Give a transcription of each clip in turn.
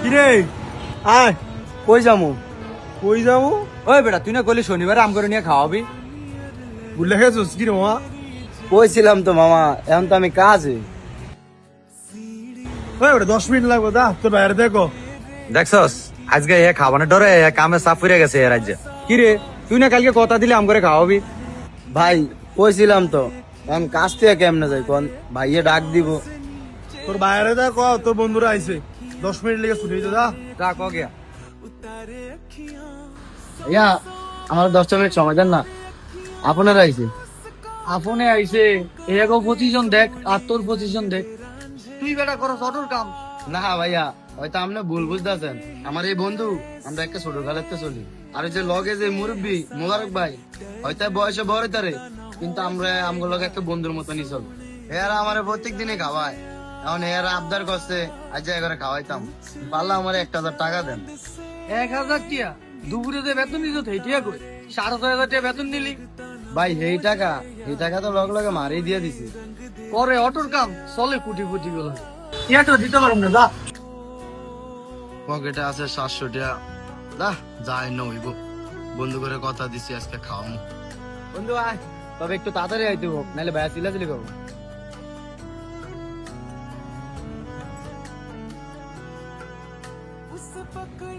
কিরে আয় কই যামু? কই যাবো? ওই বেটা তুই না কইলি শনিবার আম করে নিয়ে খাওয়াবি। ভুলে গেছিস কি রে মামা? কইছিলাম তো মামা, এখন তো আমি কাজে। ওই বেটা 10 মিনিট লাগবে, দা তোর বাইরে দেখো। দেখছস আজকে এ খাবানের ডরে কামে চাপ পড়ে গেছে এ রাজ্যে। কি রে তুই না কালকে কথা দিলি আম করে খাওয়াবি। ভাই কইছিলাম তো, এখন কাজ থেকে কেমনে যাই কোন? ভাইয়ে ডাক দিব। তোর বাইরে দেখো, তোর বন্ধুরা আইছে, 10 মিনিট লেগে ছুটি হইতে দা। যা ক গিয়া। ইয়া আমার 10 মিনিট সময় দেন না, আপনারা আইছে। আপনে আইছে এগো 25 জন দেখ আর তোর 25 জন দেখ। তুই বেটা করো অটোর কাম। না ভাইয়া, হয়তো আপনি ভুল বুঝতেছেন। আমার এই বন্ধু, আমরা একটা ছোট গালেতে চলি। আর ওই যে লগে যে মুরব্বী মোবারক ভাই, হয়তো বয়সে বড় তারে, কিন্তু আমরা আমগো লগে একটা বন্ধুর মতনই চল। এরা আমার প্রত্যেক দিনে খাওয়ায়, এখন এরা আবদার করছে আজ করে খাওয়াইতাম। পারলে আমার 1000 টাকা দেন। 1000 টিয়া দুপুরে যে বেতন দিত সেইটিয়া কই 6500 টাকা বেতন নিলি। ভাই এই টাকা তো লগে লগে মারিয়ে দিয়ে দিছি। করে অটোর কাম চলে কোটি কোটি গুলো। ইয়া তো দিতে পারুম না যা। পকেটে আছে 700 টাকা, দা যাই না হইব। বন্ধু করে কথা দিছি আজকে খাওয়ামু। বন্ধু আয়, তবে একটু তাড়াতাড়ি আইতে হোক, নাহলে ভাইয়া চিল্লাচিল্লি করবো।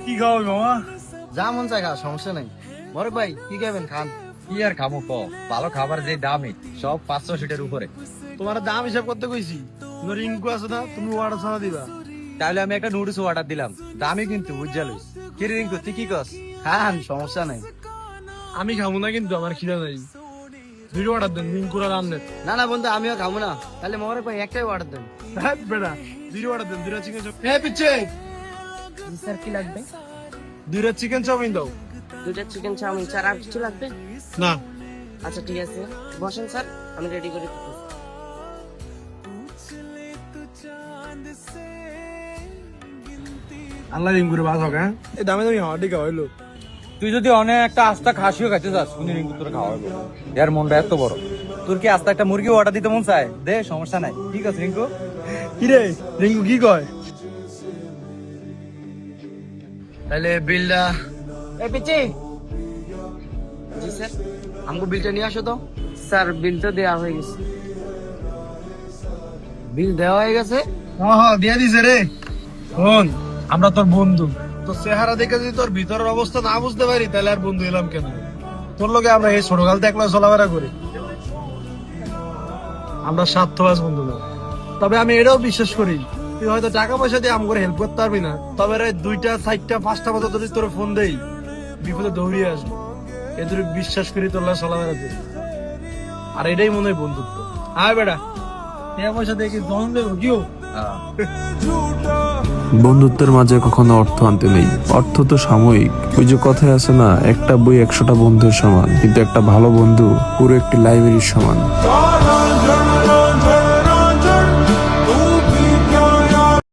কি খাওয়াবি মামা? যা মন চাই খা, সমস্যা নাই। মরক ভাই কি খাবেন খান। কি আর খামো ক, ভালো খাবার যে দামই সব 500 সিটের উপরে। তোমার দাম হিসাব করতে কইছি, তোমার রিঙ্কু আছে না, তুমি ওয়ার্ডার ছাড়া দিবা। তাহলে আমি একটা নুডলস অর্ডার দিলাম, দামি কিন্তু বুঝা লইস। কি রে রিঙ্কু তুই কি কস? খান সমস্যা নাই। আমি খাবো না, কিন্তু আমার খিদা নাই। দুটো অর্ডার দেন, রিঙ্কুরা রান্নের। না না বন্ধু, আমিও খাবো না। তাহলে মরক ভাই একটাই অর্ডার দেন। হ্যাঁ বেটা, দুটো অর্ডার দেন, দুটো চিকেন চপ। হ্যাঁ পিচ্ছে, স্যার কি লাগবে? দুটো চিকেন চাউমিন দাও। দুটো চিকেন চাউমিন, স্যার আর কিছু লাগবে? না, আচ্ছা ঠিক আছে, বসেন স্যার, আমি রেডি করে দিচ্ছি। আল্লাহ রিঙ্কুরে বাস হোক। হ্যাঁ এই দামে দামি হওয়া ঠিক হইলো। তুই যদি অনেক একটা আস্তা খাসিও খাইতে চাস উনি রিঙ্কু তোর খাওয়াবো। এর মনটা এত বড়, তোর কি আস্তা একটা মুরগি অর্ডার দিতে মন চায়? দে সমস্যা নাই। ঠিক আছে রিঙ্কু। কিরে রিঙ্কু কি কয়? তাহলে বিলটা এই পিচি। জি স্যার। আমাকে বিলটা নিয়ে আসো তো। স্যার বিল তো দেওয়া হয়ে গেছে। বিল দেওয়া হয়ে গেছে? হ্যাঁ দিয়ে দিছে রে। শোন, আমরা তোর বন্ধু, তোর চেহারা দেখে যদি তোর ভিতরের অবস্থা না বুঝতে পারি, তাহলে আর বন্ধু এলাম কেন? তোর লগে আমরা এই ছোটকাল থেকে চলাফেরা করি, আমরা স্বার্থবাজ বন্ধু না। তবে আমি এটাও বিশ্বাস করি, তুই হয়তো টাকা পয়সা দিয়ে আম করে হেল্প করতে পারবি না, তবে রে 2টা 4টা 5টা মতো যদি তোর ফোন দেই, বিপদে দৌড়িয়ে আসবি। এদের বিশ্বাস করি তোর লাগে চলাফেরা করি, আর এটাই মনে হয় বন্ধুত্ব। আয় বেটা, টাকা পয়সা দিয়ে কি জন দেবো কিও? বন্ধুত্বের মাঝে কখনো অর্থ আনতে নেই, অর্থ তো সাময়িক। ওই যে কথায় আছে না, একটা বই 100টা বন্ধুর সমান, কিন্তু একটা ভালো বন্ধু পুরো একটি লাইব্রেরির সমান।